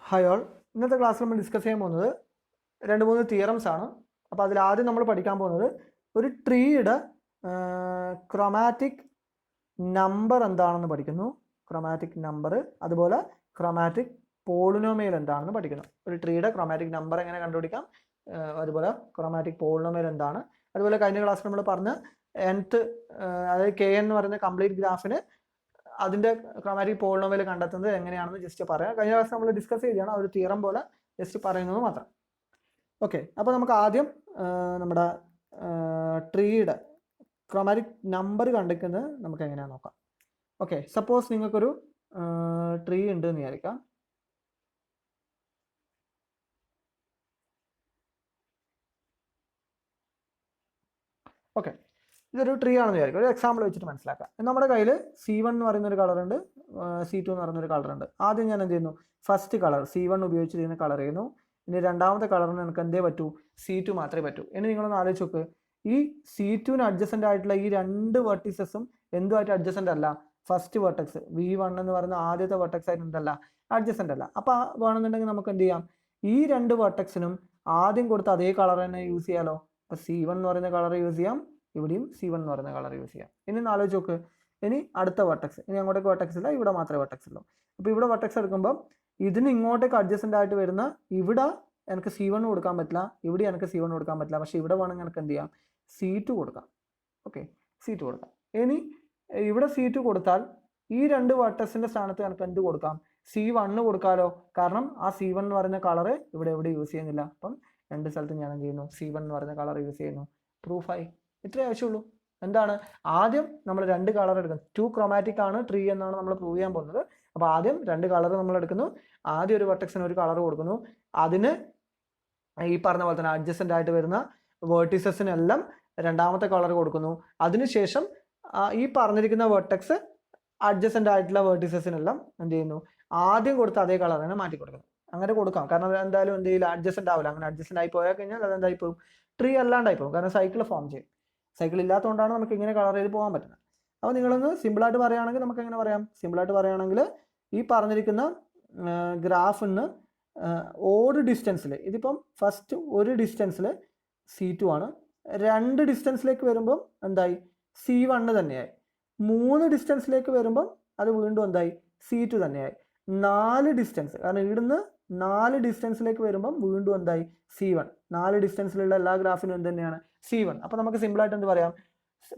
Hi all. ഇന്നത്തെ ക്ലാസ്സിൽ നമ്മൾ ഡിസ്കസ് ചെയ്യാൻ പോകുന്നത് 2-3 തിയറംസ് ആണ്. അപ്പോൾ അതിലാദ്യം നമ്മൾ പഠിക്കാൻ പോകുന്നത് ഒരു ട്രീയുടെ ക്രോമാറ്റിക് നമ്പർ എന്താണെന്ന് പഠിക്കുന്നു. ക്രോമാറ്റിക് നമ്പർ, അതുപോലെ ക്രോമാറ്റിക് പോളിനോമിയൽ എന്താണെന്ന് പഠിക്കുന്നു. ഒരു ട്രീയുടെ ക്രോമാറ്റിക് നമ്പർ എങ്ങനെ കണ്ടുപിടിക്കാം, അതുപോലെ ക്രോമാറ്റിക് പോളിനോമിയൽ എന്താണ്. അതുപോലെ കഴിഞ്ഞ ക്ലാസ്സിൽ നമ്മൾ പറഞ്ഞ nth അതായത് കെ എന്ന് പറയുന്ന കംപ്ലീറ്റ് ഗ്രാഫിന് അതിൻ്റെ ക്രോമാറ്റിക് പോളിനോമിയൽ കണ്ടെത്തുന്നത് എങ്ങനെയാണെന്ന് ജസ്റ്റ് പറയാം. കഴിഞ്ഞ ക്ലാസ് നമ്മൾ ഡിസ്കസ് ചെയ്താണ്, ഒരു തിയറം പോലെ ജസ്റ്റ് പറയുന്നത് മാത്രം. ഓക്കെ, അപ്പോൾ നമുക്ക് ആദ്യം നമ്മുടെ ട്രീയുടെ ക്രോമാറ്റിക് നമ്പർ കണ്ടെത്തുന്നത് നമുക്ക് എങ്ങനെയാണെന്ന് നോക്കാം. ഓക്കെ, സപ്പോസ് നിങ്ങൾക്കൊരു ട്രീ ഉണ്ട് എന്ന് വിചാരിക്കാം. ഓക്കെ, ഇതൊരു ട്രീ ആണെന്ന് വിചാരിക്കും. ഒരു എക്സാമ്പിൾ വെച്ചിട്ട് മനസ്സിലാക്കാം. നമ്മുടെ കയ്യിൽ C1 എന്ന് പറയുന്ന ഒരു കളറുണ്ട്, C2 എന്ന് പറയുന്ന ഒരു കളറുണ്ട്. ആദ്യം ഞാൻ എന്ത് ചെയ്യുന്നു, ഫസ്റ്റ് കളർ C1 ഉപയോഗിച്ച് ഇതിനെ കളർ ചെയ്യുന്നു. ഇനി രണ്ടാമത്തെ കളറിന് എനിക്ക് എന്തേ പറ്റൂ, C2 മാത്രമേ പറ്റൂ. ഇനി നിങ്ങളൊന്ന് ആലോചിച്ച് നോക്ക്, ഈ C2ന് അഡ്ജസൻ്റ് ആയിട്ടുള്ള ഈ രണ്ട് വെർട്ടിസസും എന്തുമായിട്ട് അഡ്ജസൻ്റ് അല്ല, ഫസ്റ്റ് വെർട്ടെക്സ് V1 എന്ന് പറയുന്ന ആദ്യത്തെ വെർട്ടെക്സ് ആയിട്ട് എന്തല്ല, അഡ്ജസൻ്റ് അല്ല. അപ്പോൾ വേണമെന്നുണ്ടെങ്കിൽ നമുക്ക് എന്ത് ചെയ്യാം, ഈ രണ്ട് വെർട്ടെക്സിനും ആദ്യം കൊടുത്ത അതേ കളർ തന്നെ യൂസ് ചെയ്യാലോ. അപ്പോൾ C1 എന്ന് പറയുന്ന കളർ യൂസ് ചെയ്യാം, ഇവിടെയും C1 എന്ന് പറയുന്ന കളർ യൂസ് ചെയ്യാം. ഇനി ഒന്ന് ആലോചിച്ച് നോക്ക്, ഇനി അടുത്ത വെർട്ടെക്സ്, ഇനി അങ്ങോട്ടേക്ക് വെർട്ടെക്സ് ഇല്ല, ഇവിടെ മാത്രമേ വെർട്ടെക്സ് ഉള്ളൂ. അപ്പോൾ ഇവിടെ വെർട്ടെക്സ് എടുക്കുമ്പോൾ ഇതിന് ഇങ്ങോട്ടേക്ക് അഡ്ജസൻ്റ് ആയിട്ട് വരുന്ന ഇവിടെ എനിക്ക് C1 കൊടുക്കാൻ പറ്റില്ല, ഇവിടെ എനിക്ക് C1 കൊടുക്കാൻ പറ്റില്ല. പക്ഷേ ഇവിടെ വേണമെങ്കിൽ എനിക്ക് എന്ത് ചെയ്യാം, C2 കൊടുക്കാം. ഓക്കെ, C2 കൊടുക്കാം. ഇനി ഇവിടെ C2 കൊടുത്താൽ ഈ രണ്ട് വെർട്ടെക്സിൻ്റെ സ്ഥാനത്ത് എനിക്ക് എന്ത് കൊടുക്കാം, C1 കൊടുക്കാമല്ലോ. കാരണം ആ C1 എന്ന് പറയുന്ന കളറ് ഇവിടെ എവിടെ യൂസ് ചെയ്യുന്നില്ല. അപ്പം രണ്ട് സ്ഥലത്തും ഞാൻ എന്ത് ചെയ്യുന്നു, C1 എന്ന് പറയുന്ന കളർ യൂസ് ചെയ്യുന്നു. പ്രൂഫായി. ഇത്രേ ആവശ്യമുള്ളൂ. എന്താണ്, ആദ്യം നമ്മൾ രണ്ട് കളർ എടുക്കും. 2 ക്രോമാറ്റിക് ആണ് ട്രീ എന്നാണ് നമ്മൾ പ്രൂവ് ചെയ്യാൻ പോകുന്നത്. അപ്പോൾ ആദ്യം രണ്ട് കളർ നമ്മൾ എടുക്കുന്നു. ആദ്യം ഒരു വെർട്ടെക്സിന് ഒരു കളർ കൊടുക്കുന്നു, അതിന് ഈ പറഞ്ഞ പോലെ തന്നെ അഡ്ജസൻ്റ് ആയിട്ട് വരുന്ന വേർട്ടിസസിനെല്ലാം രണ്ടാമത്തെ കളർ കൊടുക്കുന്നു. അതിനുശേഷം ഈ പറഞ്ഞിരിക്കുന്ന വെർട്ടെക്സ് അഡ്ജസൻ്റ് ആയിട്ടുള്ള വേർട്ടിസസിനെല്ലാം എന്ത് ചെയ്യുന്നു, ആദ്യം കൊടുത്ത അതേ കളർ തന്നെ മാറ്റി കൊടുക്കുന്നു. അങ്ങനെ കൊടുക്കാം, കാരണം എന്തായാലും എന്ത് ചെയ്യില്ല, അഡ്ജസൻ്റ് ആവില്ല. അങ്ങനെ അഡ്ജസൻ്റ് ആയി പോയാൽ കഴിഞ്ഞാൽ അതെന്തായി പോകും, ട്രീ അല്ലാണ്ടായി പോകും. കാരണം സൈക്കിൾ ഫോം ചെയ്യും. സൈക്കിൾ ഇല്ലാത്തതുകൊണ്ടാണ് നമുക്ക് ഇങ്ങനെ കളർ ചെയ്ത് പോകാൻ പറ്റുന്നത്. അപ്പോൾ നിങ്ങളൊന്ന് സിമ്പിളായിട്ട് പറയുകയാണെങ്കിൽ നമുക്ക് എങ്ങനെ പറയാം, സിമ്പിളായിട്ട് പറയുകയാണെങ്കിൽ ഈ പറഞ്ഞിരിക്കുന്ന ഗ്രാഫിന് ഓട് ഡിസ്റ്റൻസിൽ, ഇതിപ്പം ഫസ്റ്റ് ഒരു ഡിസ്റ്റൻസിൽ C2 ആണ്, രണ്ട് ഡിസ്റ്റൻസിലേക്ക് വരുമ്പം എന്തായി, C1 തന്നെയായി. 3 ഡിസ്റ്റൻസിലേക്ക് വരുമ്പം അത് വീണ്ടും എന്തായി, C2 തന്നെയായി. 4 ഡിസ്റ്റൻസ്, കാരണം ഇവിടുന്ന് 4 ഡിസ്റ്റൻസിലേക്ക് വരുമ്പം വീണ്ടും എന്തായി, C1. 4 ഡിസ്റ്റൻസിലുള്ള എല്ലാ ഗ്രാഫിനും എന്ത് തന്നെയാണ്, C1. അപ്പോൾ നമുക്ക് സിമ്പിളായിട്ട് എന്ത് പറയാം,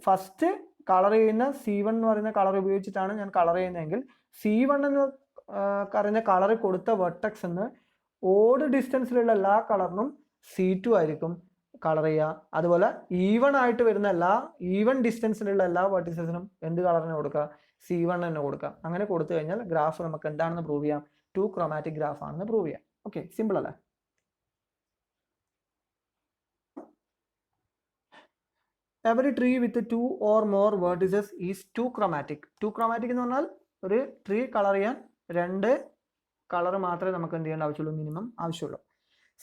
ഫസ്റ്റ് കളർ ചെയ്യുന്ന C1 എന്ന് പറയുന്ന കളർ ഉപയോഗിച്ചിട്ടാണ് ഞാൻ കളർ ചെയ്യുന്നതെങ്കിൽ C1 എന്ന് പറയുന്ന കളർ കൊടുത്ത വെർട്ടെക്സ് എന്ന് ഓഡ് ഡിസ്റ്റൻസിലുള്ള എല്ലാ കളറിനും C2 ആയിരിക്കും കളർ ചെയ്യുക. അതുപോലെ ഈവൺ ആയിട്ട് വരുന്ന ഈവൺ ഡിസ്റ്റൻസിലുള്ള എല്ലാ വെർട്ടിസസിനും എന്ത് കളറിന് കൊടുക്കുക, C1 തന്നെ കൊടുക്കുക. അങ്ങനെ കൊടുത്തു കഴിഞ്ഞാൽ ഗ്രാഫ് നമുക്ക് എന്താണെന്ന് പ്രൂവ് ചെയ്യാം, 2 ക്രോമാറ്റിക് ഗ്രാഫ് ആണെന്ന് പ്രൂവ് ചെയ്യാം. ഓക്കെ, സിമ്പിൾ അല്ലേ. Every tree with 2 or more vertices is 2 chromatic. 2 chromatic എന്ന് പറഞ്ഞാൽ ഒരു ട്രീ കളർ ചെയ്യാൻ രണ്ട് കളർ മാത്രമേ നമുക്ക് എന്ത് ചെയ്യേണ്ട ആവശ്യമുള്ളൂ, മിനിമം ആവശ്യമുള്ളൂ.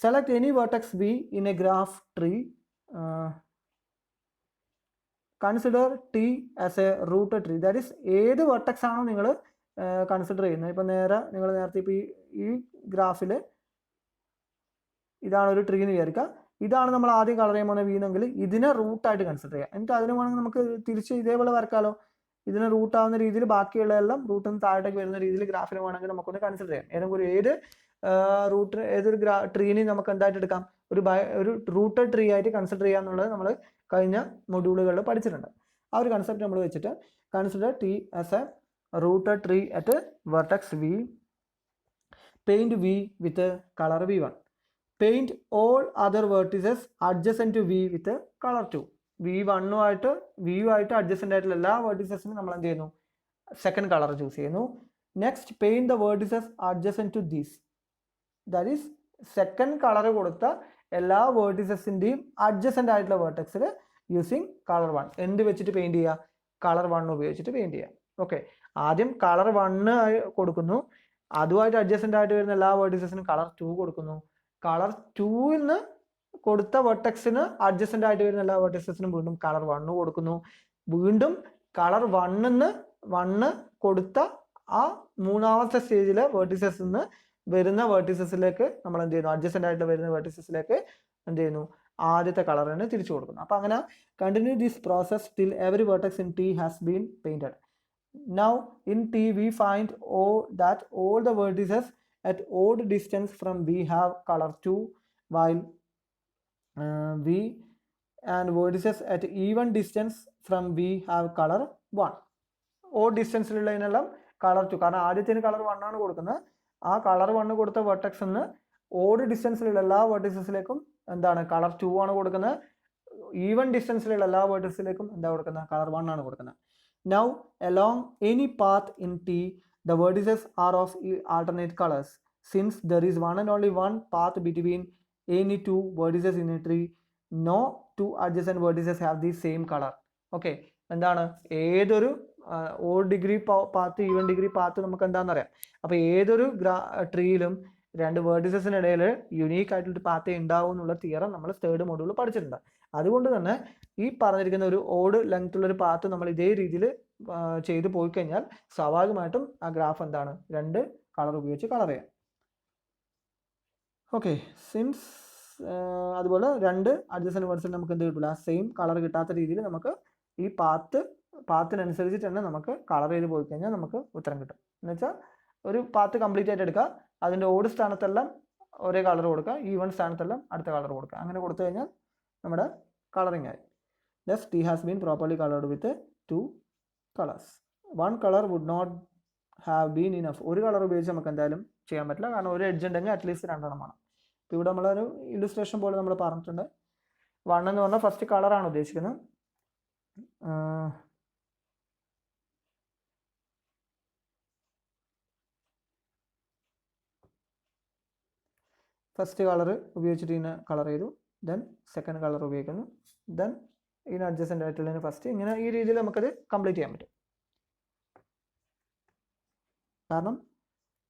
Select any vertex B in A graph tree. Consider T as a rooted tree. That is ഏത് വെർട്ടെക്സ് ആണോ നിങ്ങൾ കൺസിഡർ ചെയ്യുന്നത്. ഇപ്പം നിങ്ങൾ നേരത്തെ ഇപ്പോൾ ഈ ഗ്രാഫിൽ ഇതാണ് ഒരു ട്രീ എന്ന് വിചാരിക്കുക. ഇതാണ് നമ്മൾ ആദ്യം കളർ ചെയ്യാൻ പോകുന്ന വീണെങ്കിൽ ഇതിനെ റൂട്ടായിട്ട് കൺസിഡർ ചെയ്യാം. എന്നിട്ട് അതിന് വേണമെങ്കിൽ നമുക്ക് തിരിച്ച് ഇതേപോലെ വരക്കാലോ. ഇതിനെ റൂട്ടാവുന്ന രീതിയിൽ ബാക്കിയുള്ള എല്ലാം റൂട്ടിൽ നിന്ന് താഴേക്ക് വരുന്ന രീതിയിൽ ഗ്രാഫിന് വേണമെങ്കിൽ നമുക്കൊന്ന് കൺസിഡർ ചെയ്യാം. ഏതൊരു ഏതൊരു ട്രീനെ നമുക്ക് എന്തായിട്ട് എടുക്കാം, ഒരു റൂട്ടഡ് ട്രീ ആയിട്ട് കൺസിഡർ ചെയ്യുക എന്നുള്ളത് നമ്മൾ കഴിഞ്ഞ മൊഡ്യൂളുകളിൽ പഠിച്ചിട്ടുണ്ട്. ആ ഒരു കൺസെപ്റ്റ് നമ്മൾ വെച്ചിട്ട് consider T as a rooted tree at vertex V. Paint V with colour V1. Paint all other vertices adjacent to V with colour 2. V1 adjacent ആയിട്ടുള്ള എല്ലാ വെർട്ടിസസിനും നമ്മൾ എന്ത് ചെയ്യുന്നു, സെക്കൻഡ് കളർ ചൂസ് ചെയ്യുന്നു. Next paint the vertices adjacent to these. That is second colour കൊടുത്ത എല്ലാ വെർട്ടിസസിൻ്റെയും adjacent ആയിട്ടുള്ള വെർട്ടെക്സിൽ യൂസിങ് കളർ 1. എന്ത് വെച്ചിട്ട് പെയിന്റ് ചെയ്യുക, കളർ 1 ഉപയോഗിച്ചിട്ട് പെയിന്റ് ചെയ്യുക. ഓക്കെ, ആദ്യം കളർ 1 കൊടുക്കുന്നു, അതുമായിട്ട് അഡ്ജസൻ്റ് ആയിട്ട് വരുന്ന എല്ലാ വെർട്ടിസസിനും കളർ 2 കൊടുക്കുന്നു. കളർ 2ൽ നിന്ന് കൊടുത്ത വെർട്ടെക്സിന് അഡ്ജസൻ്റ് ആയിട്ട് വരുന്ന എല്ലാ വെർട്ടിസസിനും വീണ്ടും കളർ 1 കൊടുക്കുന്നു. വീണ്ടും കളർ 1 കൊടുത്ത ആ മൂന്നാമത്തെ സ്റ്റേജിലെ വെർട്ടിസസ് നിന്ന് വരുന്ന വേർട്ടിസസിലേക്ക് നമ്മൾ എന്ത് ചെയ്യുന്നു, അഡ്ജസ്റ്റൻ്റ് ആയിട്ട് വരുന്ന വേർട്ടിസസിലേക്ക് എന്ത് ചെയ്യുന്നു, ആദ്യത്തെ കളർ തന്നെ തിരിച്ചു കൊടുക്കുന്നു. അപ്പോൾ അങ്ങനെ continue this process till every vertex in T has been painted. Now in T we find that all the vertices at odd distance from V have color 2 while V and vertices at even distance from V have color 1. odd distance ഉള്ളതിനെല്ലാം colour 2, കാരണം ആദ്യത്തിന് colour 1 ആണ് കൊടുക്കുന്നത്. ആ colour 1 കൊടുത്ത vertex നിന്ന് odd ഡിസ്റ്റൻസിലുള്ള എല്ലാ വെർട്ടിസസിലേക്കും എന്താണ് colour 2 ആണ് കൊടുക്കുന്നത്. ഈവൻ ഡിസ്റ്റൻസിലുള്ള എല്ലാ വെർട്ടിസസിലേക്കും എന്താ കൊടുക്കുന്നത്, കളർ 1 ആണ് കൊടുക്കുന്നത്. Now along any path in T the vertices are of alternate colors. Since there is one and only one path between any two vertices in a tree, no two adjacent vertices have the same color. Okay, എന്താണ് ഏതൊരു odd degree path even degree path നമുക്ക് എന്താണെന്ന് അറിയാം. അപ്പോൾ ഏതൊരു ട്രീയിലും രണ്ട് വേർട്ടിസസിനിടയിൽ unique ആയിട്ടുള്ള പാത്തേ ഉണ്ടാവും എന്നുള്ള തിയറം നമ്മൾ തേർഡ് മൊഡ്യൂളിൽ പഠിച്ചിട്ടുണ്ട്. അതുകൊണ്ട് തന്നെ ഈ പറഞ്ഞിരിക്കുന്ന ഒരു ഓഡ് ലെങ്ത് ഉള്ള ഒരു പാത്ത് നമ്മൾ ഇതേ രീതിയിൽ ചെയ്തു പോയി കഴിഞ്ഞാൽ സ്വാഭാവികമായിട്ടും ആ ഗ്രാഫ് എന്താണ്, രണ്ട് കളർ ഉപയോഗിച്ച് കളർ ചെയ്യാം. ഓക്കെ, സിൻസ് അതുപോലെ രണ്ട് അഡ്ജസൻറ്റ് വേർഡ്സിൽ നമുക്ക് എന്ത് കിട്ടില്ല, സെയിം കളർ കിട്ടാത്ത രീതിയിൽ നമുക്ക് ഈ പാത്തിനനുസരിച്ചിട്ട് തന്നെ നമുക്ക് കളർ ചെയ്ത് പോയി കഴിഞ്ഞാൽ നമുക്ക് ഉത്തരം കിട്ടും. എന്ന് വെച്ചാൽ ഒരു പാത്ത് കംപ്ലീറ്റ് ആയിട്ട് എടുക്കുക, അതിൻ്റെ ഓഡ് സ്ഥാനത്തെല്ലാം ഒരേ കളർ കൊടുക്കുക, ഈവൻ സ്ഥാനത്തെല്ലാം അടുത്ത കളർ കൊടുക്കുക. അങ്ങനെ കൊടുത്തു കഴിഞ്ഞാൽ നമ്മുടെ കളറിങ് ആയി. Thus T has been properly colored with 2 colors. One color would not have been enough. ഒരു കളർ ഉപയോഗിച്ച് നമുക്ക് എന്തായാലും ചെയ്യാൻ പറ്റില്ല, കാരണം ഒരു എഡ്ജ് ഉണ്ടെങ്കിൽ അറ്റ്ലീസ്റ്റ് രണ്ടെണ്ണം വേണം. ഇപ്പോൾ ഇവിടെ നമ്മളൊരു ഇല്ലുസ്ട്രേഷൻ പോലെ നമ്മൾ പറഞ്ഞിട്ടുണ്ട്. 1 എന്ന് പറഞ്ഞാൽ ഫസ്റ്റ് കളറാണ് ഉദ്ദേശിക്കുന്നത്. ഫസ്റ്റ് കളർ ഉപയോഗിച്ചിട്ട് ഇതിനെ കളർ ചെയ്തു, ദെൻ സെക്കൻഡ് കളർ ഉപയോഗിക്കുന്നു, ദെൻ ഇതിന് അഡ്ജസ്റ്റൻ്റ് ആയിട്ടുള്ളതിന് ഫസ്റ്റ്, ഇങ്ങനെ ഈ രീതിയിൽ നമുക്കത് കംപ്ലീറ്റ് ചെയ്യാൻ പറ്റും. കാരണം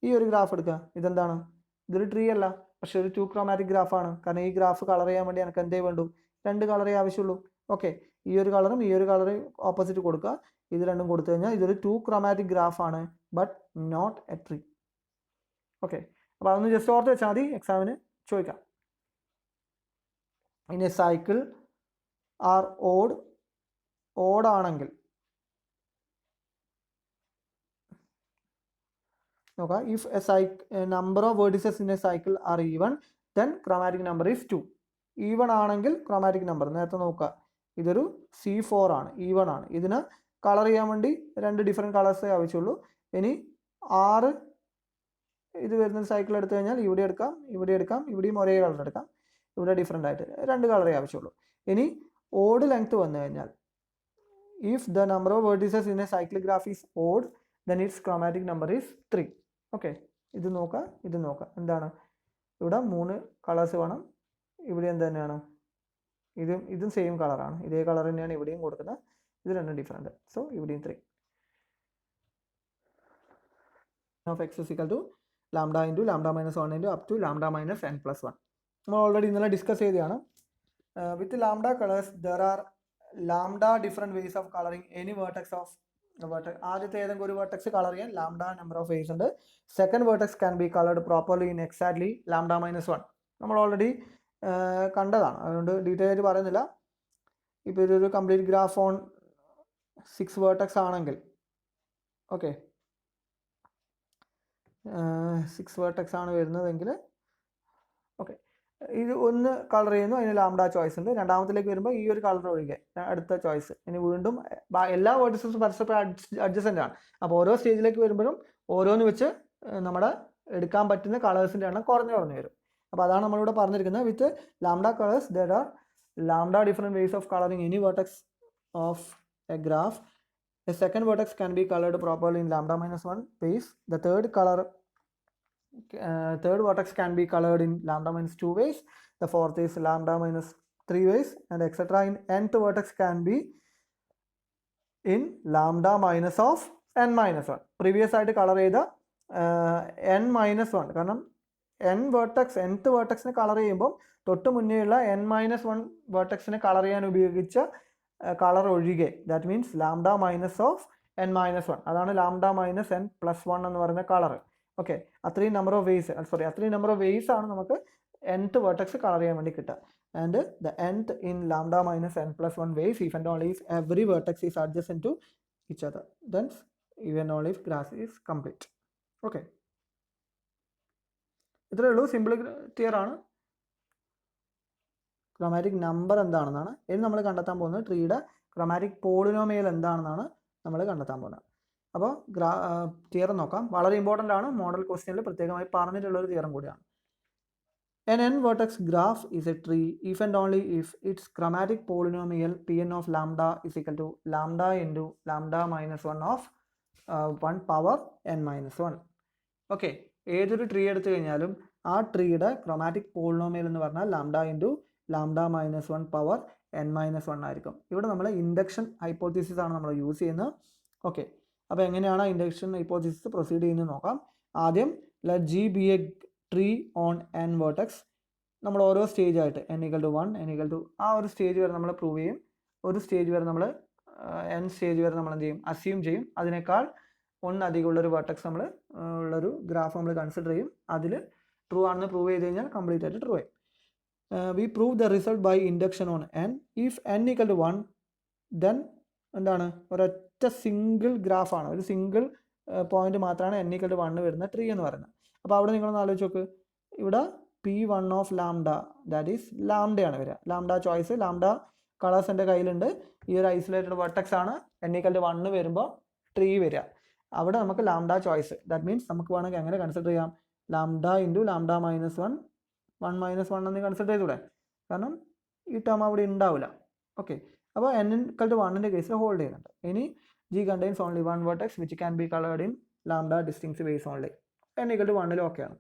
ഈ ഒരു ഗ്രാഫ് എടുക്കുക, ഇതെന്താണ്, ഇതൊരു ട്രീ അല്ല, പക്ഷെ ഒരു 2 ക്രോമാറ്റിക് ഗ്രാഫാണ്. കാരണം ഈ ഗ്രാഫ് കളർ ചെയ്യാൻ വേണ്ടി എനിക്ക് എന്തേ വേണ്ടു, 2 കളറേ ആവശ്യമുള്ളൂ. ഓക്കെ, ഈ ഒരു കളറും ഈ ഒരു കളറും ഓപ്പോസിറ്റ് കൊടുക്കുക, ഇത് രണ്ടും കൊടുത്തു കഴിഞ്ഞാൽ ഇതൊരു 2 ക്രോമാറ്റിക് ഗ്രാഫാണ്, but not a tree. Okay, അപ്പോൾ അതൊന്ന് ജസ്റ്റ് ഓർത്ത് വെച്ചാൽ മതി, എക്സാമിന് ചോദിക്കാം. In a cycle are odd ആണെങ്കിൽ നോക്കാം, if a number of vertices in a cycle are even then chromatic number is 2. Even ആണെങ്കിൽ ക്രോമാറ്റിക് നമ്പർ നേരത്തെ നോക്കുക, ഇതൊരു C4 ആണ്, ഈവൺ ആണ്. ഇതിന് കളർ ചെയ്യാൻ വേണ്ടി 2 ഡിഫറെൻറ്റ് കളേഴ്സേ ആവശ്യമുള്ളൂ. ഇനി 6 ഇത് വരുന്ന സൈക്കിൾ എടുത്തു കഴിഞ്ഞാൽ ഇവിടെ എടുക്കാം, ഇവിടെ എടുക്കാം, ഇവിടെയും ഒരേ കളർ എടുക്കാം, ഇവിടെ ഡിഫറെൻ്റ് ആയിട്ട് 2 കളറേ ആവശ്യമുള്ളൂ. ഇനി ഓഡ് ലെങ്ത് വന്നു കഴിഞ്ഞാൽ, if the number of vertices in A cyclic graph is odd then it's chromatic number is 3. Okay, ഇത് നോക്കുക, ഇത് നോക്കുക, എന്താണ് ഇവിടെ 3 കളേഴ്സ് വേണം, ഇവിടെ എന്ത് തന്നെയാണ്, ഇതും സെയിം കളറാണ്, ഇതേ കളർ തന്നെയാണ് ഇവിടെയും കൊടുക്കുന്നത്, ഇത് രണ്ടും ഡിഫറെൻറ്റ്. സോ ഇവിടെയും 3 of x is equal to lambda into lambda minus 1 into up to lambda minus n+1. നമ്മൾ ഓൾറെഡി ഇന്നലെ ഡിസ്കസ് ചെയ്തതാണ്. With lambda colours there are lambda different ways of colouring any vertex of ആദ്യത്തെ ഏതെങ്കിലും ഒരു vertex colour ചെയ്യാൻ lambda number of ways ഉണ്ട്. Second vertex can be coloured properly in exactly lambda minus 1. നമ്മൾ already കണ്ടതാണ്, അതുകൊണ്ട് detail ആയിട്ട് പറയുന്നില്ല. ഇപ്പോൾ ഇതൊരു കംപ്ലീറ്റ് ഗ്രാഫ് ഓൺ 6 വേർട്ടെക്സ് ആണെങ്കിൽ, ഓക്കെ 6 വേർട്ടെക്സ് ആണ് വരുന്നതെങ്കിൽ, ഓക്കെ ഇത് ഒന്ന് കളർ ചെയ്യുന്നു, അതിന് ലാംഡ ചോയ്സ് ഉണ്ട്. രണ്ടാമത്തിലേക്ക് വരുമ്പോൾ ഈ ഒരു കളർ ഒഴികെ അടുത്ത ചോയ്സ്. ഇനി വീണ്ടും എല്ലാ വേർട്ടിസസും പരസ്പരം അഡ്ജസൻ്റ് ആണ്. അപ്പോൾ ഓരോ സ്റ്റേജിലേക്ക് വരുമ്പോഴും ഓരോന്ന് വെച്ച് നമ്മുടെ എടുക്കാൻ പറ്റുന്ന കളേഴ്സിൻ്റെ എണ്ണം കുറഞ്ഞു വരും. അപ്പോൾ അതാണ് നമ്മളിവിടെ പറഞ്ഞിരിക്കുന്നത്. With lambda colours there are lambda different ways of colouring any vertex of a graph. A second vertex can be coloured properly in lambda minus 1 ways. The third vertex can be colored in lambda minus 2 ways. The fourth is lambda minus 3 ways, and etc. In nth vertex can be in lambda minus of n minus 1. Previous ആയിട്ട് colour ചെയ്ത n minus 1, കാരണം nth vertex colour ചെയ്യുമ്പോൾ തൊട്ട് മുന്നേയുള്ള n minus 1 vertex colour ചെയ്യാൻ ഉപയോഗിച്ച colour ഒഴികെ, that means lambda minus of n minus 1, അതാണ് ലാംഡ മൈനസ് n+1 എന്ന് പറയുന്ന കളർ. ഓക്കെ, അത്രയും നമ്പർ ഓഫ് വേസ് ആണ് നമുക്ക് nth വെർട്ടെക്സ് കളർ ചെയ്യാൻ വേണ്ടി കിട്ടുക. And the nth in lambda minus n plus 1 ways if and only if every vertex is adjacent to each other, then even only if graph is complete. Okay, ഇത്രയേ ഉള്ളൂ, simple clear ആണ്. Chromatic number എന്താണെന്നാണ് ഇനി നമ്മൾ കണ്ടെത്താൻ പോകുന്നത്. ട്രീയുടെ chromatic polynomial എന്താണെന്നാണ് നമ്മൾ കണ്ടെത്താൻ പോകുന്നത്. അപ്പോൾ തിയറം നോക്കാം. വളരെ ഇമ്പോർട്ടൻ്റ് ആണ്, മോഡൽ ക്വസ്റ്റ്യനിൽ പ്രത്യേകമായി പറഞ്ഞിട്ടുള്ള ഒരു തിയറം കൂടിയാണ്. An n-vertex graph is a tree if and only if its chromatic polynomial Pn of lambda is equal to lambda into lambda minus 1 of 1 power n minus 1. Okay, ഏതൊരു tree എടുത്തു കഴിഞ്ഞാലും ആ ട്രീയുടെ ക്രോമാറ്റിക് പോളിനോമിയൽ എന്ന് പറഞ്ഞാൽ lambda into lambda minus 1 power n minus 1 ആയിരിക്കും. ഇവിടെ നമ്മൾ ഇൻഡക്ഷൻ ഹൈപ്പോത്തീസിസ് ആണ് നമ്മൾ യൂസ് ചെയ്യുന്നത്. ഓക്കെ, അപ്പോൾ എങ്ങനെയാണ് ഇൻഡക്ഷൻ ഹൈപ്പോത്തീസിസ് പ്രൊസീഡ് ചെയ്യുന്നത് നോക്കാം. ആദ്യം let G be a tree on n vertex. നമ്മൾ ഓരോ സ്റ്റേജ് ആയിട്ട് n = 1 n = ആ ഒരു സ്റ്റേജ് വരെ നമ്മൾ പ്രൂവ് ചെയ്യും. ഒരു സ്റ്റേജ് വരെ നമ്മൾ n സ്റ്റേജ് വരെ നമ്മൾ എന്ത് ചെയ്യും, അസ്യൂം ചെയ്യും. അതിനേക്കാൾ ഒന്നധികമുള്ളൊരു വെർട്ടെക്സ് നമ്മൾ ഉള്ളൊരു ഗ്രാഫ് നമ്മൾ കൺസിഡർ ചെയ്യും. അതിൽ ട്രൂ ആണെന്ന് പ്രൂവ് ചെയ്ത് കഴിഞ്ഞാൽ കംപ്ലീറ്റ് ആയിട്ട് ട്രൂ ആയി. We prove the result by induction on n. If n = 1 then എന്താണ്, ഒരൊറ്റ സിംഗിൾ ഗ്രാഫാണ്, ഒരു സിംഗിൾ പോയിന്റ് മാത്രമാണ് n = 1 വരുന്ന ട്രീ എന്ന് പറയുന്നത്. അപ്പോൾ അവിടെ നിങ്ങളൊന്ന് ആലോചിച്ച് നോക്ക്, ഇവിടെ P1 of lambda that is ലാംഡയാണ് വരിക. ലാംഡ ചോയ്സ്, ലാംഡ കളേഴ്സ് എൻ്റെ കയ്യിലുണ്ട്. ഈ ഒരു ഐസൊലേറ്റഡ് വെർട്ടെക്സ് ആണ് n = 1 വരുമ്പോൾ ട്രീ വരിക. അവിടെ നമുക്ക് ലാംഡ ചോയ്സ്, ദാറ്റ് മീൻസ് നമുക്ക് വേണമെങ്കിൽ എങ്ങനെ കൺസിഡർ ചെയ്യാം, lambda into lambda minus 1 1 minus 1 എന്ന് കൺസിഡർ ചെയ്തൂടെ, കാരണം ഈ ടേം അവിടെ ഉണ്ടാവില്ല. ഓക്കെ, അപ്പോൾ n = 1ൻ്റെ കേസിൽ ഹോൾഡ് ചെയ്യുന്നുണ്ട്. ഇനി G contains only one vertex which can be colored in lambda distinct ways only. n = 1 ഓക്കെയാണ്.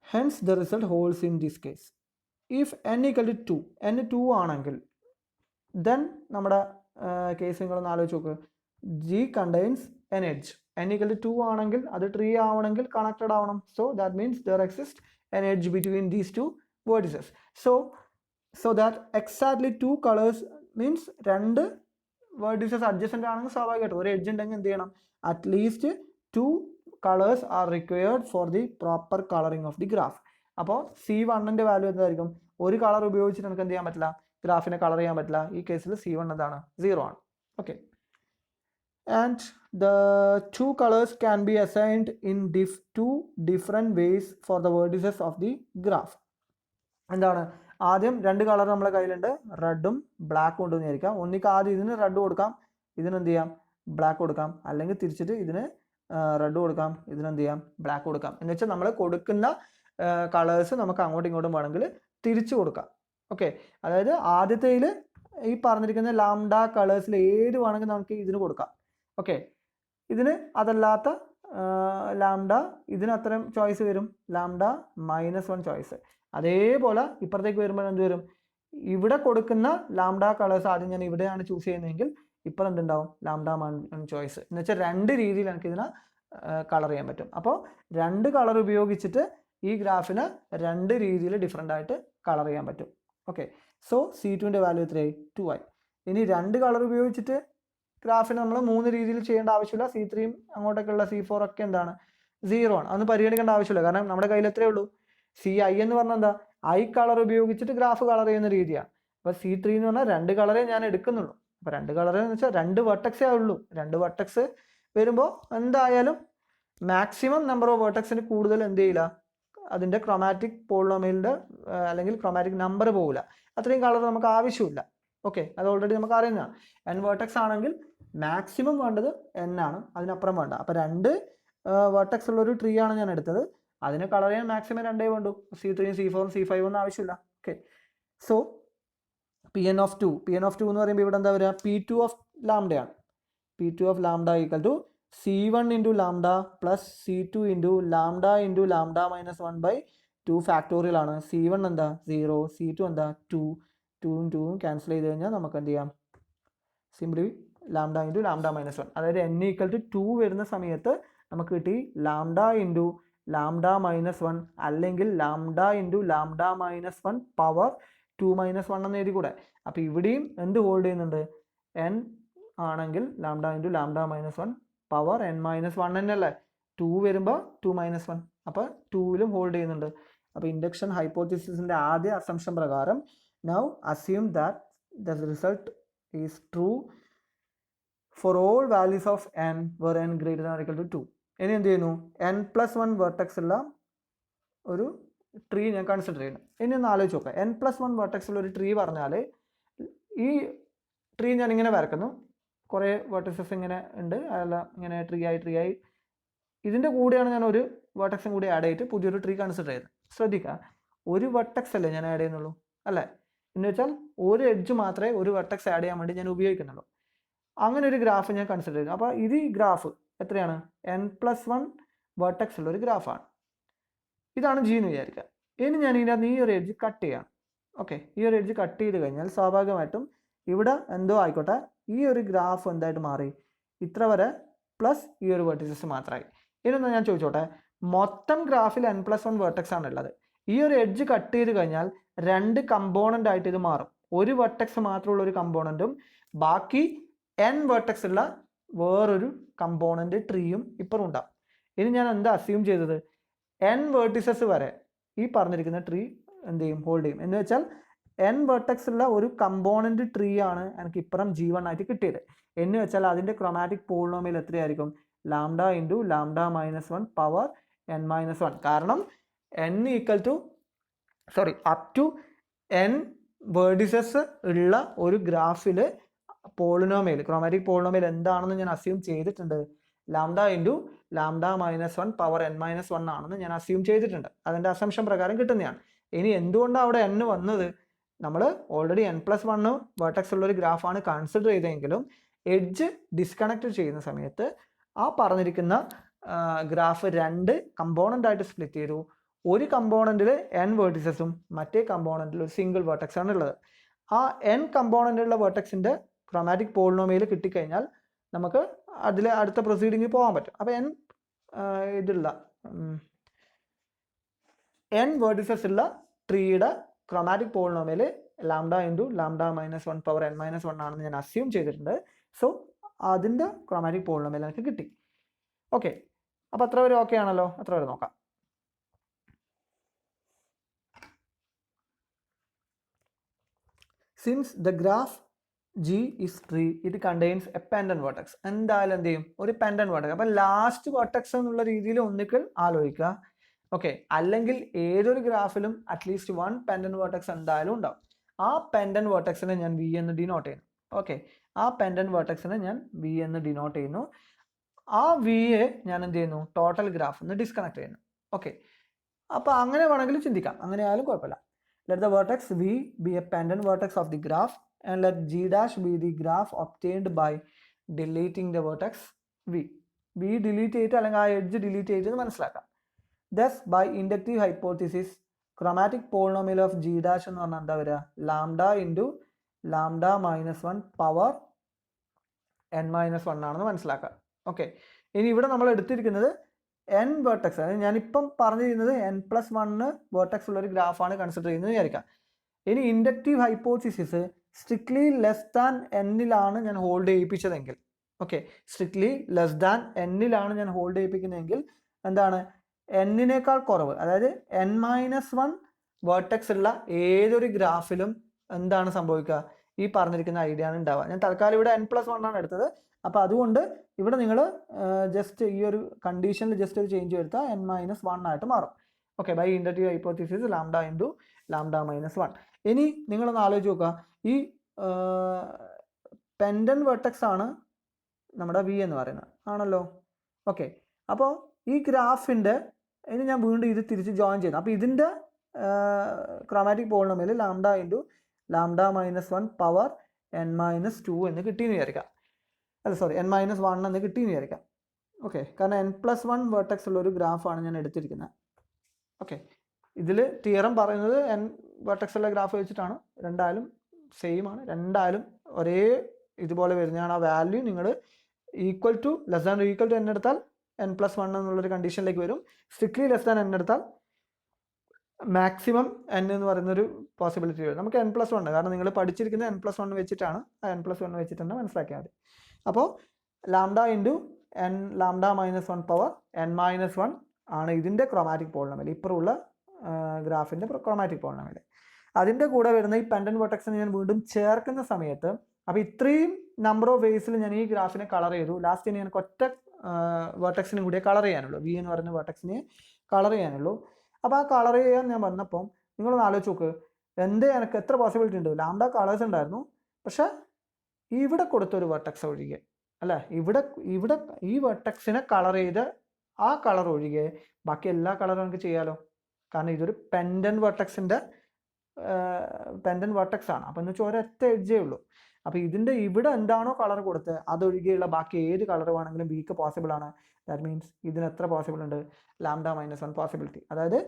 Hence the result holds in this case. If n = 2, n 2 ആണെങ്കിൽ then നമ്മുടെ കേസ് നിങ്ങളൊന്ന് ആലോചിച്ച് നോക്ക്, G contains an edge. n = 2 ആണെങ്കിൽ അത് tree ആവണമെങ്കിൽ connected ആവണം. So that means there exist an edge between these two vertices. So that exactly two colors means രണ്ട് vertices adjacent ആണെങ്കിൽ സ്വാഭാവികമായിട്ടും ഒരു എഡ്ജ് ഉണ്ടെങ്കിൽ എന്ത് ചെയ്യണം, at least 2 colors are required for the proper coloring of the graph. അപ്പോൾ C1ൻ്റെ value എന്തായിരിക്കും, ഒരു കളർ ഉപയോഗിച്ചിട്ട് നമുക്ക് എന്ത് ചെയ്യാൻ പറ്റില്ല, ഗ്രാഫിനെ കളർ ചെയ്യാൻ പറ്റില്ല. ഈ കേസിൽ C1 എന്താണ്, 0 ആണ്. Okay, and the 2 colors can be assigned in 2 different ways for the vertices of the graph. എന്താണ്, ആദ്യം 2 കളർ നമ്മളെ കയ്യിലുണ്ട്, റെഡും ബ്ലാക്കും ഉണ്ടെന്ന് വിചാരിക്കാം. ഒന്നിക്ക് ആദ്യം ഇതിന് റെഡ് കൊടുക്കാം, ഇതിനെന്ത് ചെയ്യാം, ബ്ലാക്ക് കൊടുക്കാം. അല്ലെങ്കിൽ തിരിച്ചിട്ട് ഇതിന് റെഡ് കൊടുക്കാം, ഇതിനെന്ത് ചെയ്യാം, ബ്ലാക്ക് കൊടുക്കാം. എന്ന് വെച്ചാൽ നമ്മൾ കൊടുക്കുന്ന കളേഴ്സ് നമുക്ക് അങ്ങോട്ടും ഇങ്ങോട്ടും വേണമെങ്കിൽ തിരിച്ചു കൊടുക്കാം. ഓക്കെ, അതായത് ആദ്യത്തേതിൽ ഈ പറഞ്ഞിരിക്കുന്ന ലാംഡ കളേഴ്സിൽ ഏത് വേണമെങ്കിൽ നമുക്ക് ഇതിന് കൊടുക്കാം. ഓക്കെ, ഇതിന് അതല്ലാത്ത ലാംഡ, ഇതിന് അത്രയും ചോയ്സ് വരും, ലാംഡ മൈനസ് 1 ചോയ്സ്. അതേപോലെ ഇപ്പുറത്തേക്ക് വരുമ്പോൾ എന്ത് വരും, ഇവിടെ കൊടുക്കുന്ന ലാംഡ കളേഴ്സ് ആദ്യം ഞാൻ ഇവിടെയാണ് ചൂസ് ചെയ്യുന്നതെങ്കിൽ ഇപ്പോൾ എന്തുണ്ടാവും, ലാംഡ 1 ചോയ്സ്. എന്ന് വെച്ചാൽ 2 രീതിയിൽ എനിക്ക് ഇതിനെ കളർ ചെയ്യാൻ പറ്റും. അപ്പോൾ 2 കളർ ഉപയോഗിച്ചിട്ട് ഈ ഗ്രാഫിന് 2 രീതിയിൽ ഡിഫറെൻ്റ് ആയിട്ട് കളർ ചെയ്യാൻ പറ്റും. ഓക്കെ, സോ C2ൻ്റെ വാല്യൂ എത്രയായി, 2 ആയി. ഇനി 2 കളർ ഉപയോഗിച്ചിട്ട് ഗ്രാഫിന് നമ്മൾ 3 രീതിയിൽ ചെയ്യേണ്ട ആവശ്യമില്ല. C3 അങ്ങോട്ടൊക്കെയുള്ള C4 ഒക്കെ എന്താണ്, 0 ആണ്. അതൊന്നും പരിഗണിക്കേണ്ട ആവശ്യമില്ല, കാരണം നമ്മുടെ കയ്യിൽ എത്രയേ ഉള്ളൂ, CI എന്ന് പറഞ്ഞാൽ എന്താ, ഐ കളർ ഉപയോഗിച്ചിട്ട് ഗ്രാഫ് കളർ ചെയ്യുന്ന രീതിയാണ്. അപ്പോൾ C3 എന്ന് പറഞ്ഞാൽ 2 കളറേ ഞാൻ എടുക്കുന്നുള്ളൂ. അപ്പോൾ 2 കളർ എന്ന് വെച്ചാൽ 2 വെർട്ടെക്സേ ഉള്ളൂ. 2 വെർട്ടെക്സ് വരുമ്പോൾ എന്തായാലും മാക്സിമം നമ്പർ ഓഫ് വെർട്ടെക്സിന് കൂടുതൽ എന്ത് ചെയ്യില്ല, അതിൻ്റെ ക്രോമാറ്റിക് പോളിനോമിയലിൻ്റെ അല്ലെങ്കിൽ ക്രോമാറ്റിക് നമ്പർ പോകില്ല. അത്രയും കളർ നമുക്ക് ആവശ്യമില്ല. ഓക്കെ, അത് ഓൾറെഡി നമുക്ക് അറിയുന്നതാണ്. n വെർട്ടെക്സ് ആണെങ്കിൽ മാക്സിമം വേണ്ടത് n ആണ്, അതിനപ്പുറം വേണ്ട. അപ്പോൾ 2 വെർട്ടെക്സ് ഉള്ളൊരു ട്രീ ആണ് ഞാൻ എടുത്തത്. അതിനെ കളർ ചെയ്യാൻ മാക്സിമം 2 വേണ്ടു, C3 C4 C5 ഒന്നും ആവശ്യമില്ല. ഓക്കെ, സോ Pn of 2 എന്ന് പറയുമ്പോൾ ഇവിടെ എന്താ വരിക, P2 ഓഫ് ലാംഡയാണ്. P2 of lambda equal to C1 into lambda plus C2 into lambda minus 1/2 factorial ആണ്. C1 എന്താ 0, C2 എന്താ 2, 2ഉം 2ഉം ക്യാൻസൽ ചെയ്ത് കഴിഞ്ഞാൽ നമുക്ക് എന്ത് ചെയ്യാം, simply lambda into lambda minus 1. അതായത് n ഈക്വൽ ടു 2 വരുന്ന സമയത്ത് നമുക്ക് കിട്ടി ലാംഡ ഇൻറ്റു ലാംഡ മൈനസ് 1 അല്ലെങ്കിൽ lambda into lambda minus 1 power 2 minus 1 എന്ന് എഴുതി കൂടെ. അപ്പോൾ ഇവിടെയും എന്ത് ഹോൾഡ് ചെയ്യുന്നുണ്ട്, n ആണെങ്കിൽ lambda into lambda minus 1 power n minus 1 തന്നെയല്ലേ, 2 വരുമ്പോൾ 2 - 1, അപ്പോൾ 2ലും ഹോൾഡ് ചെയ്യുന്നുണ്ട്. അപ്പോൾ ഇൻഡക്ഷൻ ഹൈപ്പോത്തിസിസിൻ്റെ ആദ്യ അസംഷൻ പ്രകാരം now assume that the result is true for all values of n where n greater than or equal to 2. ഇനി എന്ത് ചെയ്യുന്നു, n+1 വെർട്ടെക്സ് ഉള്ള ഒരു ട്രീ ഞാൻ കൺസിഡർ ചെയ്യുന്നു. ഇനി ഒന്ന് ആലോചിച്ച് നോക്കാം. n+1 വെർട്ടെക്സ് ഉള്ള ഒരു ട്രീ പറഞ്ഞാൽ ഈ ട്രീ ഞാൻ ഇങ്ങനെ വരക്കുന്നു, കുറേ വെർട്ടെക്സസ് ഇങ്ങനെ ഉണ്ട്, അതെല്ലാം ഇങ്ങനെ ട്രീ ആയി ഇതിൻ്റെ കൂടെയാണ് ഞാൻ ഒരു വെർട്ടെക്സും കൂടി ആഡ് ചെയ്തിട്ട് പുതിയൊരു ട്രീ കൺസിഡർ ചെയ്യുന്നത്. ശ്രദ്ധിക്കുക, ഒരു വെർട്ടെക്സ് അല്ലേ ഞാൻ ആഡ് ചെയ്യുന്നുള്ളൂ അല്ലേ, എന്ന് വെച്ചാൽ ഒരു എഡ്ജ് മാത്രമേ ഒരു വെർട്ടെക്സ് ആഡ് ചെയ്യാൻ വേണ്ടി ഞാൻ ഉപയോഗിക്കുന്നുള്ളൂ. അങ്ങനെ ഒരു ഗ്രാഫ് ഞാൻ കൺസിഡർ ചെയ്യുന്നു. അപ്പോൾ ഇത് ഈ ഗ്രാഫ് എത്രയാണ്, n+1 വെർട്ടെക്സ് ഉള്ള ഒരു ഗ്രാഫാണ്. ഇതാണ് G എന്ന് വിചാരിക്കുക. ഇനി ഞാൻ ഇതിനകത്ത് ഈ ഒരു എഡ്ജ് കട്ട് ചെയ്യാണ്. ഓക്കെ, ഈ ഒരു എഡ്ജ് കട്ട് ചെയ്ത് കഴിഞ്ഞാൽ സ്വാഭാവികമായിട്ടും ഇവിടെ എന്തോ ആയിക്കോട്ടെ, ഈ ഒരു ഗ്രാഫ് എന്തായിട്ട് മാറി, ഇത്ര വരെ പ്ലസ് ഈ ഒരു വെർട്ടിസസ് മാത്രമായി. ഇനി ഞാൻ ചോദിച്ചോട്ടെ, മൊത്തം ഗ്രാഫിൽ n+1 വെർട്ടെക്സ് ആണ് ഉള്ളത്. ഈ ഒരു എഡ്ജ് കട്ട് ചെയ്ത് കഴിഞ്ഞാൽ 2 കമ്പോണൻ്റ് ആയിട്ട് ഇത് മാറും. ഒരു വെർട്ടെക്സ് മാത്രമുള്ള ഒരു കമ്പോണൻറ്റും ബാക്കി n വെർട്ടെക്സ് ഉള്ള വേറൊരു കമ്പോണൻ്റ് ട്രീയും ഇപ്പുറം ഉണ്ടാവും. ഇനി ഞാൻ എന്താ അസ്യൂം ചെയ്തത്, n വെർട്ടിസസ് വരെ ഈ പറഞ്ഞിരിക്കുന്ന ട്രീ എന്ത് ചെയ്യും, ഹോൾഡ് ചെയ്യും. എന്ന് വെച്ചാൽ n വെർട്ടെക്സ് ഉള്ള ഒരു കമ്പോണൻ്റ് ട്രീ ആണ് എനിക്ക് ഇപ്പുറം G1 ആയിട്ട് കിട്ടിയത്. എന്ന് വെച്ചാൽ അതിൻ്റെ ക്രോമാറ്റിക് പോളിനോമിയൽ എത്രയായിരിക്കും, lambda into lambda -1 power n-1. കാരണം അപ് ടു n വേർഡിസസ് ഉള്ള ഒരു ഗ്രാഫിൽ പോളിനോമിയൽ, ക്രോമാറ്റിക് പോളിനോമിയൽ എന്താണെന്ന് ഞാൻ അസ്യൂം ചെയ്തിട്ടുണ്ട്, lambda into lambda -1 power n-1 ആണെന്ന് ഞാൻ അസ്യൂം ചെയ്തിട്ടുണ്ട്. അതിൻ്റെ അസംഷൻ പ്രകാരം കിട്ടുന്നതാണ്. ഇനി എന്തുകൊണ്ടാണ് അവിടെ n വന്നത്, നമ്മൾ ഓൾറെഡി n+1 വെർട്ടെക്സ് ഉള്ള ഒരു ഗ്രാഫാണ് കൺസിഡർ ചെയ്തെങ്കിലും എഡ്ജ് ഡിസ്കണക്ട് ചെയ്യുന്ന സമയത്ത് ആ പറഞ്ഞിരിക്കുന്ന ഗ്രാഫ് 2 കമ്പോണൻ്റ് ആയിട്ട് സ്പ്ലിറ്റ് ചെയ്തു. ഒരു കമ്പോണൻറ്റിൽ n വേർട്ടിസസും മറ്റേ കമ്പോണൻറ്റിൽ ഒരു സിംഗിൾ വെർട്ടെക്സ് ആണ് ഉള്ളത്. ആ n കമ്പോണൻറ്റുള്ള വെർട്ടെക്സിൻ്റെ ക്രോമാറ്റിക് പോളിനോമിയൽ കിട്ടിക്കഴിഞ്ഞാൽ നമുക്ക് അതിൽ അടുത്ത പ്രൊസീഡിങ്ങിൽ പോകാൻ പറ്റും. അപ്പോൾ n വേർട്ടിസസ് ഉള്ള ട്രീയുടെ chromatic polynomial lambda into lambda -1 power n-1 ആണെന്ന് ഞാൻ അസ്യൂം ചെയ്തിട്ടുണ്ട്. സോ അതിൻ്റെ ക്രോമാറ്റിക് പോളിനോമിയൽ എനിക്ക് കിട്ടി. ഓക്കെ, അപ്പോൾ അത്ര വരെ ഓക്കെ ആണല്ലോ, അത്ര വരെ നോക്കാം. Since the graph G is tree, it contains a pendant vertex. എന്തായാലും എന്ത് ചെയ്യും, ഒരു pendant vertex. അപ്പം ലാസ്റ്റ് വെർട്ടെക്സ് എന്നുള്ള രീതിയിൽ ഒന്നിക്കൽ ആലോചിക്കുക. ഓക്കെ, അല്ലെങ്കിൽ ഏതൊരു ഗ്രാഫിലും അറ്റ്ലീസ്റ്റ് 1 pendant vertex എന്തായാലും ഉണ്ടാവും. ആ pendant vertexനെ ഞാൻ V എന്ന് ഡിനോട്ട് ചെയ്യുന്നു. ഓക്കെ, ആ pendant vertexനെ ഞാൻ V എന്ന് ഡിനോട്ട് ചെയ്യുന്നു. ആ വിയെ ഞാൻ എന്ത് ചെയ്യുന്നു, ടോട്ടൽ ഗ്രാഫ് നിന്ന് ഡിസ്കണക്ട് ചെയ്യുന്നു. ഓക്കെ, അപ്പോൾ അങ്ങനെ വേണമെങ്കിൽ ചിന്തിക്കാം, അങ്ങനെ ആയാലും കുഴപ്പമില്ല. Let the vertex V be a pendant vertex of the graph and let G dash be the graph obtained by deleting the vertex V. V delete ചെയ്തിട്ട് അല്ലെങ്കിൽ ആ എഡ്ജ് ഡിലീറ്റ് ചെയ്ത് മനസ്സിലാക്കാം. Thus by inductive hypothesis chromatic polynomial of G dash എന്ന് പറഞ്ഞാൽ എന്താ വരിക, lambda into lambda -1 power n-1 ആണെന്ന് മനസ്സിലാക്കാം. ഓക്കെ, ഇനി ഇവിടെ നമ്മൾ എടുത്തിരിക്കുന്നത് n വെർട്ടെക്സ്, അതായത് ഞാനിപ്പം പറഞ്ഞിരുന്നത് n+1 വെർട്ടെക്സ് ഉള്ള ഒരു ഗ്രാഫാണ് കൺസിഡർ ചെയ്യുന്നത് വിചാരിക്കാം. ഇനി inductive hypothesis strictly less than n-ലാണ് ഞാൻ ഹോൾഡ് ചെയ്യിപ്പിച്ചതെങ്കിൽ, ഓക്കെ, സ്ട്രിക്ട്ലി ലെസ് ദാൻ n-ലാണ് ഞാൻ ഹോൾഡ് ചെയ്യിപ്പിക്കുന്നതെങ്കിൽ എന്താണ്, n-നേക്കാൾ കുറവ്, അതായത് n-1 വെർട്ടെക്സ് ഉള്ള ഏതൊരു ഗ്രാഫിലും എന്താണ് സംഭവിക്കുക, ഈ പറഞ്ഞിരിക്കുന്ന ഐഡിയ ആണ് ഉണ്ടാവുക. ഞാൻ തൽക്കാലം ഇവിടെ n+1 ആണ് എടുത്തത്. അപ്പോൾ അതുകൊണ്ട് ഇവിടെ നിങ്ങൾ ജസ്റ്റ് ഈ ഒരു കണ്ടീഷനിൽ ജസ്റ്റ് ഒരു ചേഞ്ച് വരുത്താൽ n-1 ആയിട്ട് മാറും. ഓക്കെ, by inductive hypothesis lambda into lambda -1. ഇനി നിങ്ങളൊന്ന് ആലോചിച്ച് നോക്കുക, ഈ പെൻഡന്റ് വെർട്ടെക്സ് ആണ് നമ്മുടെ V എന്ന് പറയുന്നത് ആണല്ലോ. ഓക്കെ, അപ്പോൾ ഈ ഗ്രാഫിൻ്റെ ഇനി ഞാൻ വീണ്ടും ഇത് തിരിച്ച് ജോയിൻ ചെയ്യുന്നു. അപ്പോൾ ഇതിൻ്റെ chromatic polynomial lambda into lambda -1 power n-2 എന്ന് കിട്ടിയെന്ന് വിചാരിക്കാം. അല്ല സോറി, n-1 എന്ന് കിട്ടിയെന്ന് വിചാരിക്കാം. ഓക്കെ, കാരണം n+1 വെർട്ടെക്സ് ഉള്ള ഒരു ഗ്രാഫാണ് ഞാൻ എടുത്തിരിക്കുന്നത്. ഓക്കെ, ഇതിൽ തിയറം പറയുന്നത് n വെർട്ടെക്സ് ഉള്ള ഗ്രാഫ് വെച്ചിട്ടാണ്. രണ്ടായാലും സെയിം ആണ്, രണ്ടായാലും ഒരേ ഇതുപോലെ വരുന്നതാണ്. ആ വാല്യൂ നിങ്ങൾ equal to less than equal to n എടുത്താൽ n+1 എന്നുള്ളൊരു കണ്ടീഷനിലേക്ക് വരും. സ്ട്രിക്ട്ലി ലെസ് ദാൻ n എടുത്താൽ മാക്സിമം n എന്ന് പറയുന്നൊരു പോസിബിലിറ്റി വരും. നമുക്ക് n+1, കാരണം നിങ്ങൾ പഠിച്ചിരിക്കുന്നത് n+1 വെച്ചിട്ടാണ്, ആ n+1 വെച്ചിട്ട് തന്നെ മനസ്സിലാക്കിയാൽ മതി. അപ്പോൾ lambda into N lambda minus 1 power n minus 1 ആണ് ഇതിൻ്റെ ക്രോമാറ്റിക് പോളിനോമിയൽ, ഇപ്പുറമുള്ള ഗ്രാഫിൻ്റെ ക്രോമാറ്റിക് പോളിനോമിയൽ. അതിൻ്റെ കൂടെ വരുന്ന ഈ പെൻഡന്റ് വെർട്ടെക്സിനെ ഞാൻ വീണ്ടും ചേർക്കുന്ന സമയത്ത്, അപ്പോൾ ഇത്രയും നമ്പർ ഓഫ് വേസിൽ ഞാൻ ഈ ഗ്രാഫിനെ കളർ ചെയ്തു. ലാസ്റ്റ് ഞാൻ ഒറ്റ വെർട്ടെക്സിനും കൂടിയേ കളർ ചെയ്യാനുള്ളൂ, വി എന്ന് പറയുന്ന വെർട്ടെക്സിനെ കളർ ചെയ്യാനുള്ളൂ. അപ്പോൾ ആ കളർ ചെയ്യാൻ ഞാൻ വന്നപ്പം നിങ്ങളൊന്ന് ആലോചിച്ച് നോക്ക്, എനിക്ക് എത്ര പോസിബിലിറ്റി ഉണ്ട്. ലാംഡ കളേഴ്സ് ഉണ്ടായിരുന്നു, പക്ഷെ ഇവിടെ കൊടുത്തൊരു വെർട്ടെക്സ് ഒഴികെ, അല്ല ഇവിടെ ഈ വെർട്ടെക്സിനെ കളർ ചെയ്ത് ആ കളർ ഒഴികെ ബാക്കി എല്ലാ കളറും നമുക്ക് ചെയ്യാലോ. കാരണം ഇതൊരു പെൻഡന്റ് വെർട്ടെക്സിൻ്റെ പെൻഡന്റ് വെർട്ടെക്സ് ആണ്. അപ്പം എന്ന് വെച്ചാൽ ഒരൊറ്റ എഡ്ജേ ഉള്ളൂ. അപ്പോൾ ഇതിൻ്റെ ഇവിടെ എന്താണോ കളർ കൊടുത്ത് അതൊഴികെയുള്ള ബാക്കി ഏത് കളർ വേണമെങ്കിലും ബിക്ക് പോസിബിൾ ആണ്. ദാറ്റ് മീൻസ് ഇതിന് എത്ര പോസിബിൾ ഉണ്ട്, ലാംഡ മൈനസ് 1 പോസിബിലിറ്റി. അതായത്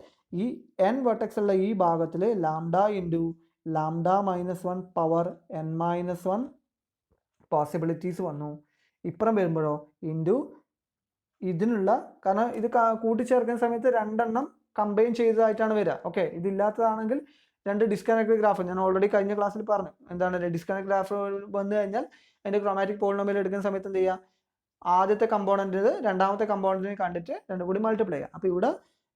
ഈ n വെർട്ടെക്സ് ഉള്ള ഈ ഭാഗത്തിൽ lambda into lambda minus 1 power n minus 1 possibilities വന്നു. ഇപ്പുറം വരുമ്പോഴോ ഇൻറ്റു ഇതിനുള്ള, കാരണം ഇത് കൂട്ടിച്ചേർക്കുന്ന സമയത്ത് രണ്ടെണ്ണം കമ്പൈൻ ചെയ്തതായിട്ടാണ് വരിക. ഓക്കെ, ഇതില്ലാത്തതാണെങ്കിൽ രണ്ട് ഡിസ്കണക്റ്റഡ് ഗ്രാഫ്, ഞാൻ ഓൾറെഡി കഴിഞ്ഞ ക്ലാസ്സിൽ പറഞ്ഞു എന്താണ് ഡിസ്കണക്ട് ഗ്രാഫ് വന്നു കഴിഞ്ഞാൽ അതിൻ്റെ ക്രോമാറ്റിക് പോളിനോമിയൽ എടുക്കുന്ന സമയത്ത് എന്ത് ചെയ്യുക, ആദ്യത്തെ കമ്പോണൻറ്റ് രണ്ടാമത്തെ കമ്പോണൻറ്റിനെ കണ്ടിട്ട് രണ്ടും കൂടി മൾട്ടിപ്ലൈ ചെയ്യാം. അപ്പോൾ ഇവിടെ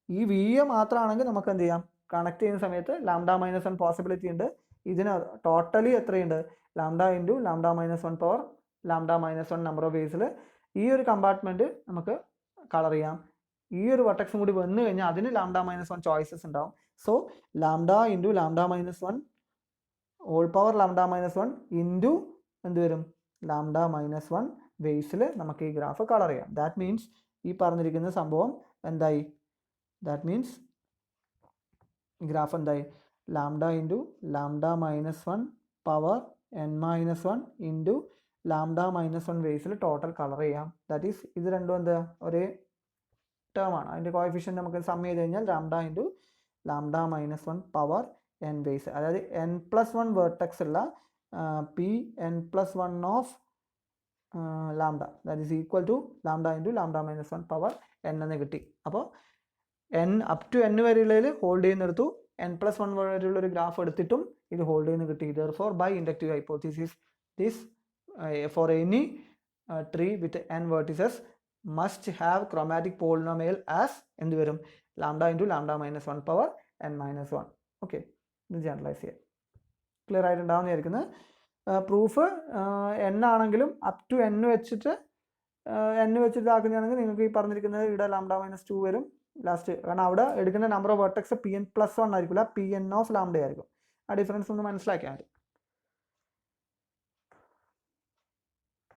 ഈ വി എ മാത്രമാണെങ്കിൽ നമുക്ക് എന്ത് ചെയ്യാം, കണക്ട് ചെയ്യുന്ന സമയത്ത് ലാംഡ മൈനസ് 1 പോസിബിലിറ്റി ഉണ്ട്. ഇതിന് ടോട്ടലി എത്രയുണ്ട്, lambda into lambda minus 1 power lambda minus 1 number of വേസിൽ ഈ ഒരു കമ്പാർട്ട്മെൻറ്റ് നമുക്ക് കളർ ചെയ്യാം. ഈ ഒരു വെർട്ടെക്സും കൂടി വന്നു കഴിഞ്ഞാൽ അതിന് ലാംഡ മൈനസ് 1 ചോയ്സസ് ഉണ്ടാവും. So lambda into lambda minus 1 whole power lambda minus 1 into എന്ത് വരും, ലാംഡ മൈനസ് 1 വേസിൽ നമുക്ക് ഈ ഗ്രാഫ് കളർ ചെയ്യാം. ദാറ്റ് മീൻസ് ഈ പറഞ്ഞിരിക്കുന്ന സംഭവം എന്തായി, ദാറ്റ് മീൻസ് ഗ്രാഫ് എന്തായി, lambda into lambda minus 1 power n minus 1 into lambda minus 1 വേസിൽ ടോട്ടൽ കളർ ചെയ്യാം. ദാറ്റ് ഈസ് ഇത് രണ്ടും എന്താ ഒരേ ടേം ആണ്. അതിൻ്റെ കോഎഫിഷ്യൻ്റ് നമുക്ക് സം ചെയ്ത് കഴിഞ്ഞാൽ lambda into lambda minus 1 power n ways, അതായത് n+1 വേർട്ടെക്സ് ഉള്ള P n+1 of lambda that is equal to lambda into lambda minus 1 power n എന്ന് കിട്ടി. അപ്പോൾ n അപ് ടു n വരെയുള്ളതിൽ ഹോൾഡ് ചെയ്യുന്നെടുത്തു, n+1 വരെയുള്ള ഒരു ഗ്രാഫ് എടുത്തിട്ടും ഇത് ഹോൾഡ് ചെയ്യുന്ന കിട്ടി. Therefore by inductive hypothesis this for any tree with n vertices must have chromatic polynomial as എന്ത് വരും, lambda into lambda minus 1 power n minus 1. Okay, ഇത് ജനറലൈസ് ചെയ്യാം. ക്ലിയർ ആയിട്ടുണ്ടാവുന്ന വിചാരിക്കുന്നത്. പ്രൂഫ് n ആണെങ്കിലും അപ് ടു n വെച്ചിട്ട് ആക്കുന്നതാണെങ്കിൽ നിങ്ങൾക്ക് ഈ പറഞ്ഞിരിക്കുന്നത് ഇവിടെ ലാംഡ മൈനസ് 2 വരും ലാസ്റ്റ്. കാരണം അവിടെ എടുക്കുന്ന നമ്പർ ഓഫ് വെർട്ടെക്സ് pn+1 ആയിരിക്കില്ല, pn ഓഫ് ലാംഡ ആയിരിക്കും. ആ ഡിഫറൻസ് ഒന്ന് മനസ്സിലാക്കിയാൽ മതി.